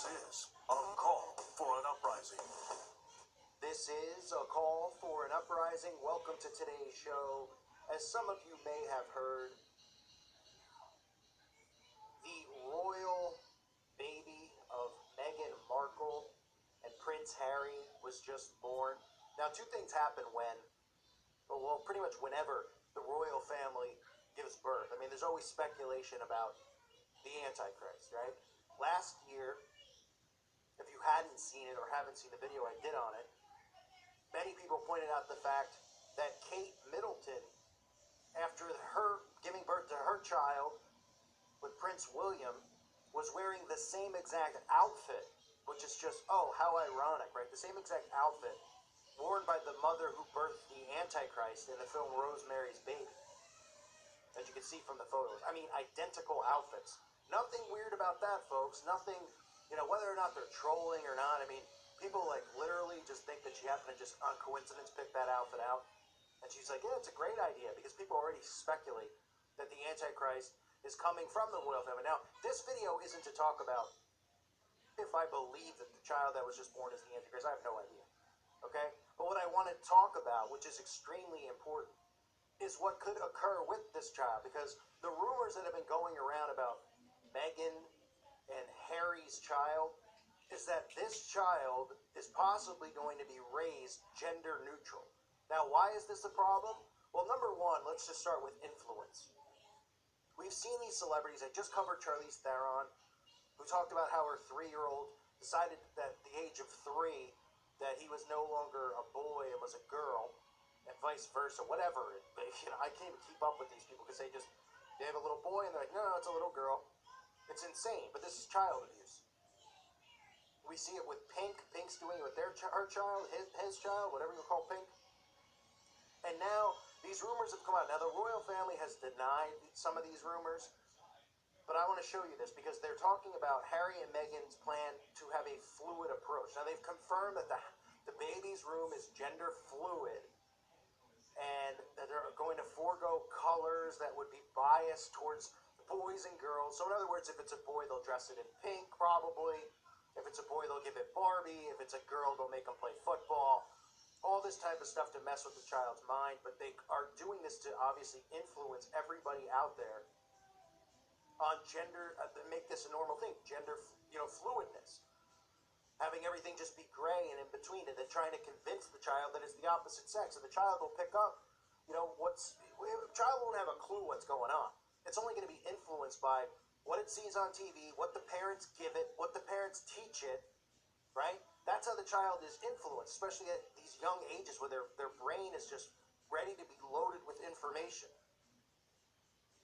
This is a call for an uprising. This is a call for an uprising. Welcome to today's show. As some of you may have heard, the royal baby of Meghan Markle and Prince Harry was just born. Now, two things happen when, well, pretty much whenever the royal family gives birth. I mean, there's always speculation about the Antichrist, right? Last year, if you hadn't seen it or haven't seen the video I did on it, many people pointed out the fact that Kate Middleton, after her giving birth to her child with Prince William, was wearing the same exact outfit, which is just, oh, how ironic, right? The same exact outfit worn by the mother who birthed the Antichrist in the film Rosemary's Baby, as you can see from the photos. I mean, identical outfits. Nothing weird about that, folks. Nothing, whether or not they're trolling or not. I mean, people literally just think that she happened to just on coincidence pick that outfit out. And she's like, yeah, it's a great idea, because people already speculate that the Antichrist is coming from the royal family. Now, this video isn't to talk about if I believe that the child that was just born is the Antichrist. I have no idea. Okay? But what I want to talk about, which is extremely important, is what could occur with this child, because the rumors that have been going around about Meghan and Harry's child is that this child is possibly going to be raised gender neutral. Now, why is this a problem? Well, number one, let's just start with influence. We've seen these celebrities. I just covered Charlize Theron, who talked about how her 3-year-old decided that at the age of 3 that he was no longer a boy and was a girl, and vice versa, whatever. I can't even keep up with these people because they have a little boy and they're like, no, it's a little girl. It's insane, but this is child abuse. We see it with Pink. Pink's doing it with her child, his child, whatever you call Pink. And now these rumors have come out. Now the royal family has denied some of these rumors, but I want to show you this because they're talking about Harry and Meghan's plan to have a fluid approach. Now they've confirmed that the baby's room is gender fluid, and that they're going to forego colors that would be biased towards boys and girls. So in other words, if it's a boy, they'll dress it in pink, probably. If it's a boy, they'll give it Barbie. If it's a girl, they'll make them play football. All this type of stuff to mess with the child's mind. But they are doing this to obviously influence everybody out there on gender, make this a normal thing. Gender, fluidness. Having everything just be gray and in between, and then trying to convince the child that it's the opposite sex. And the child will pick up, the child won't have a clue what's going on. It's only going to be influenced by what it sees on TV, what the parents give it, what the parents teach it, right? That's how the child is influenced, especially at these young ages where their brain is just ready to be loaded with information.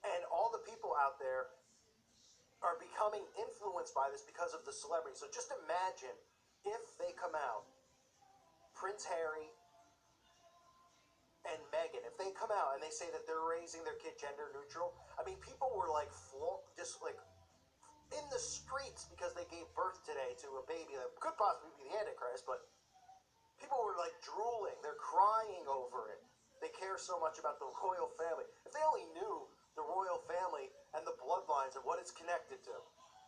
And all the people out there are becoming influenced by this because of the celebrities. So just imagine if they come out, Prince Harry and Meghan, if they come out and they say that they're raising their kid gender neutral, I mean, people were just in the streets because they gave birth today to a baby that could possibly be the Antichrist, but people were drooling. They're crying over it. They care so much about the royal family. If they only knew the royal family and the bloodlines and what it's connected to,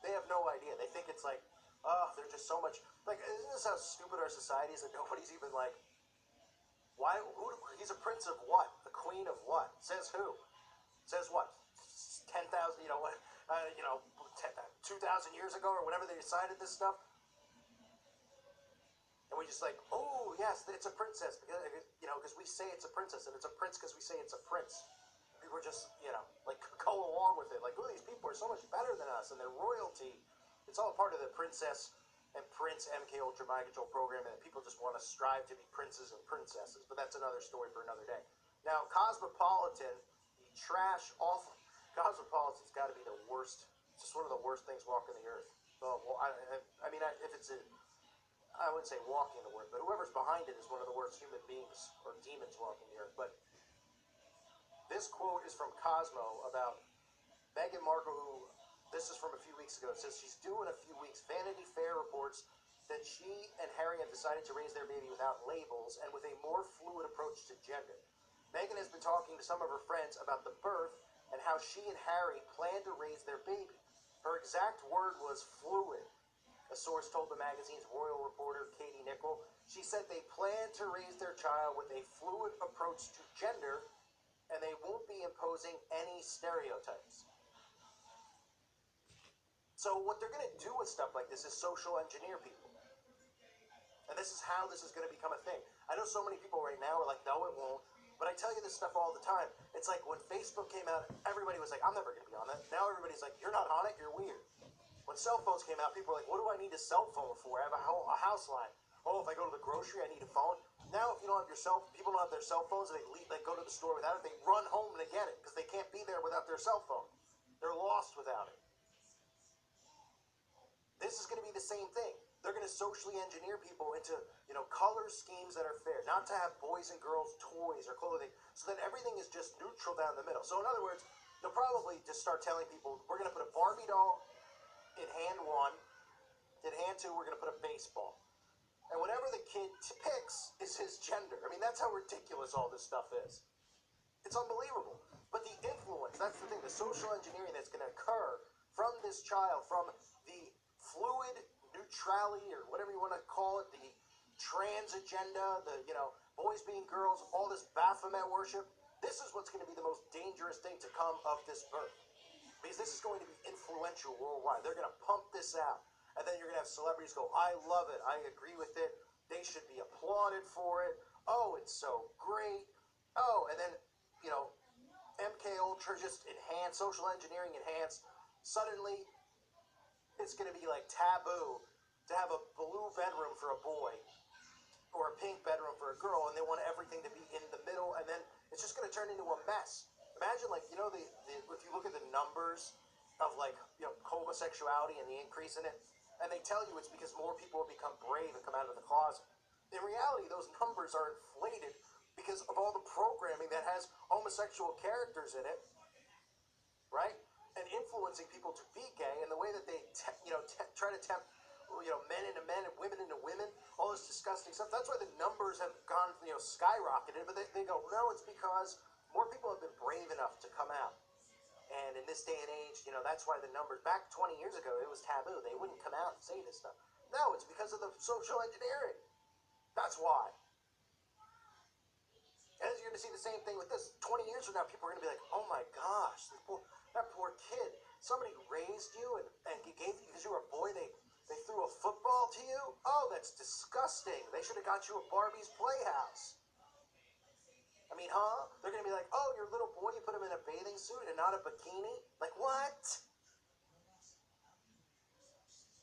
they have no idea. They think it's they're just so much, isn't this how stupid our society is that nobody's even why? He's a prince of what? The queen of what? Says who? Says what? 10,000, 2,000 years ago or whenever they decided this stuff? And we just oh, yes, it's a princess. Because we say it's a princess, and it's a prince because we say it's a prince. People are just, go along with it. Oh, these people are so much better than us, and their royalty. It's all part of the princess and Prince MK Ultra Mind Control program, and people just want to strive to be princes and princesses. But that's another story for another day. Now, Cosmopolitan, the trash, awful. Cosmopolitan's got to be the worst. It's just one of the worst things walking the earth. Well, if it's I wouldn't say walking the earth, but whoever's behind it is one of the worst human beings or demons walking the earth. But this quote is from Cosmo about Meghan Markle, who, this is from a few weeks ago. It says she's due in a few weeks. Vanity Fair reports that she and Harry have decided to raise their baby without labels and with a more fluid approach to gender. Meghan has been talking to some of her friends about the birth and how she and Harry plan to raise their baby. Her exact word was fluid. A source told the magazine's royal reporter, Katie Nichol. She said they plan to raise their child with a fluid approach to gender, and they won't be imposing any stereotypes. So what they're going to do with stuff like this is social engineer people. And this is how this is going to become a thing. I know so many people right now are like, no, it won't. But I tell you this stuff all the time. It's like when Facebook came out, everybody was like, I'm never going to be on that. Now everybody's like, you're not on it, you're weird. When cell phones came out, people were like, what do I need a cell phone for? I have a house line. Oh, if I go to the grocery, I need a phone. Now, if you don't have people don't have their cell phones, and they go to the store without it, they run home to get it because they can't be there without their cell phone. They're lost without it. This is going to be the same thing. They're going to socially engineer people into, color schemes that are fair, not to have boys and girls toys or clothing, so that everything is just neutral down the middle. So in other words, they'll probably just start telling people, we're going to put a Barbie doll in hand one, in hand two, we're going to put a baseball. And whatever the kid picks is his gender. I mean, that's how ridiculous all this stuff is. It's unbelievable. But the influence, that's the thing, the social engineering that's going to occur from this child, from the fluid neutrality, or whatever you want to call it, the trans agenda, the, boys being girls, all this Baphomet worship, this is what's going to be the most dangerous thing to come of this birth. Because this is going to be influential worldwide. They're going to pump this out. And then you're going to have celebrities go, I love it, I agree with it, they should be applauded for it, oh, it's so great, oh, and then, MK Ultra just enhanced, social engineering enhanced, suddenly it's going to be like taboo to have a blue bedroom for a boy or a pink bedroom for a girl, and they want everything to be in the middle, and then it's just going to turn into a mess. Imagine, if you look at the numbers of, homosexuality and the increase in it, and they tell you it's because more people have become brave and come out of the closet. In reality, those numbers are inflated because of all the programming that has homosexual characters in it, right? And influencing people to be gay, and the way that they, try to tempt, men into men and women into women, all this disgusting stuff. That's why the numbers have gone, skyrocketed. But they go, no, it's because more people have been brave enough to come out. And in this day and age, that's why the numbers, back 20 years ago, it was taboo. They wouldn't come out and say this stuff. No, it's because of the social engineering. That's why. And you're going to see the same thing with this. 20 years from now, people are going to be like, oh my gosh, that poor kid. Somebody raised you and gave you, because you were a boy, they threw a football to you? Oh, that's disgusting. They should have got you a Barbie's Playhouse. I mean, huh? They're going to be like, oh, your little boy, you put him in a bathing suit and not a bikini? Like, what?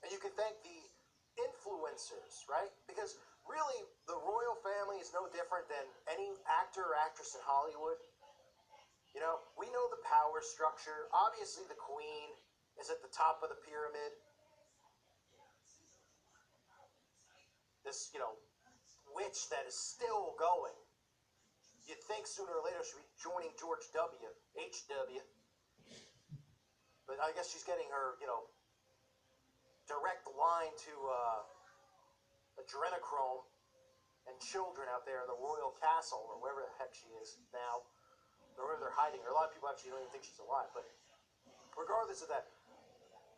And you can thank the influencers, right? Because really, the royal family is no different than any actor or actress in Hollywood. We know the power structure. Obviously, the queen is at the top of the pyramid. This, witch that is still going. You'd think sooner or later she'd be joining George W. H.W. But I guess she's getting her, direct line to adrenochrome and children out there in the royal castle, or wherever the heck she is now, or where they're hiding her. A lot of people actually don't even think she's alive. But regardless of that,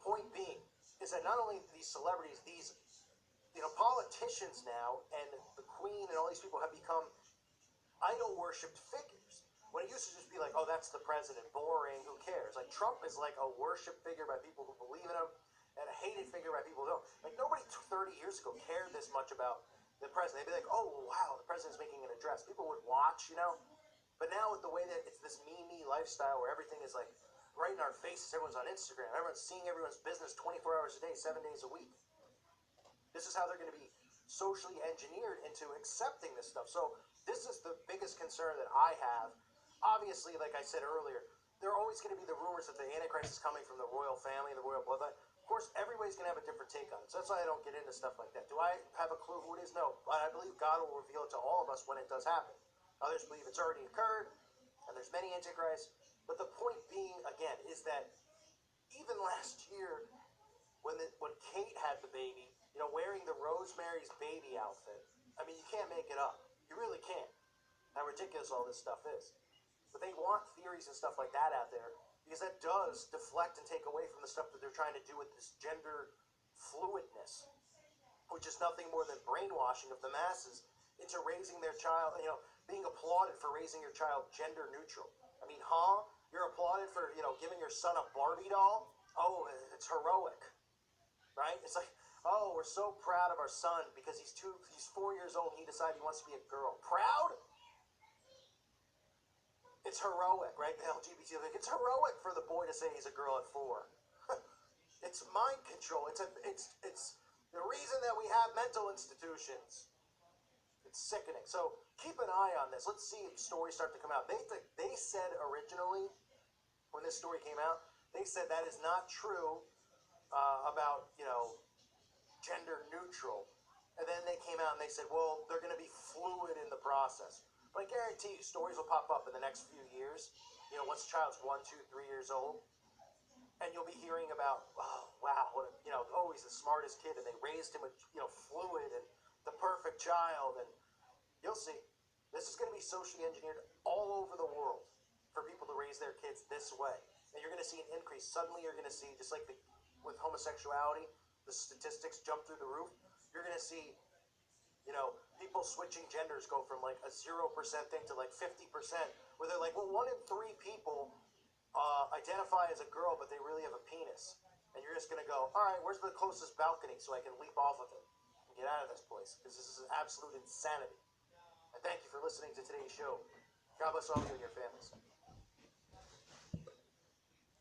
point being is that not only these celebrities, these politicians now, and the queen and all these people have become idol-worshipped figures. When it used to just be like, oh, that's the president, boring, who cares? Like, Trump is like a worship figure by people who believe in him, and a hated figure by people who don't. Like, nobody 30 years ago cared this much about the president. They'd be like, oh, wow, the president's making an address. People would watch, But now with the way that it's this me lifestyle where everything is like right in our faces, everyone's on Instagram, everyone's seeing everyone's business 24 hours a day, 7 days a week. This is how they're going to be socially engineered into accepting this stuff. So this is the biggest concern that I have. Obviously, like I said earlier, there are always going to be the rumors that the Antichrist is coming from the royal family, the royal bloodline. Of course, everybody's going to have a different take on it. So that's why I don't get into stuff like that. Do I have a clue who it is? No. But I believe God will reveal it to all of us when it does happen. Others believe it's already occurred, and there's many Antichrists. But the point being, again, is that even last year, when Kate had the baby, wearing the Rosemary's Baby outfit, I mean, you can't make it up. You really can't. How ridiculous all this stuff is. But they want theories and stuff like that out there, because that does deflect and take away from the stuff that they're trying to do with this gender fluidness. which is nothing more than brainwashing of the masses into raising their child, being applauded for raising your child gender neutral. I mean, huh? You're applauded for, giving your son a Barbie doll? Oh, it's heroic, right? It's like, oh, we're so proud of our son because he's 4 years old and he decided he wants to be a girl. Proud? It's heroic, right? The LGBT, like, it's heroic for the boy to say he's a girl at 4. It's mind control. It's the reason that we have mental institutions. It's sickening. So keep an eye on this. Let's see if stories start to come out. They said originally, when this story came out, they said that is not true about, gender neutral. And then they came out and they said, well, they're going to be fluid in the process. But I guarantee you, stories will pop up in the next few years. Once the child's 1, 2, 3 years old, and you'll be hearing about, oh wow, what he's the smartest kid, and they raised him with, fluid and the perfect child, and you'll see. This is going to be socially engineered all over the world for people to raise their kids this way, and you're going to see an increase. Suddenly, you're going to see, just like with homosexuality, the statistics jump through the roof. You're going to see, people switching genders go from like a 0% thing to like 50%, where they're like, well, 1 in 3 people identify as a girl, but they really have a penis. And you're just going to go, all right, where's the closest balcony so I can leap off of it and get out of this place? Because this is absolute insanity. And thank you for listening to today's show. God bless all of you and your families.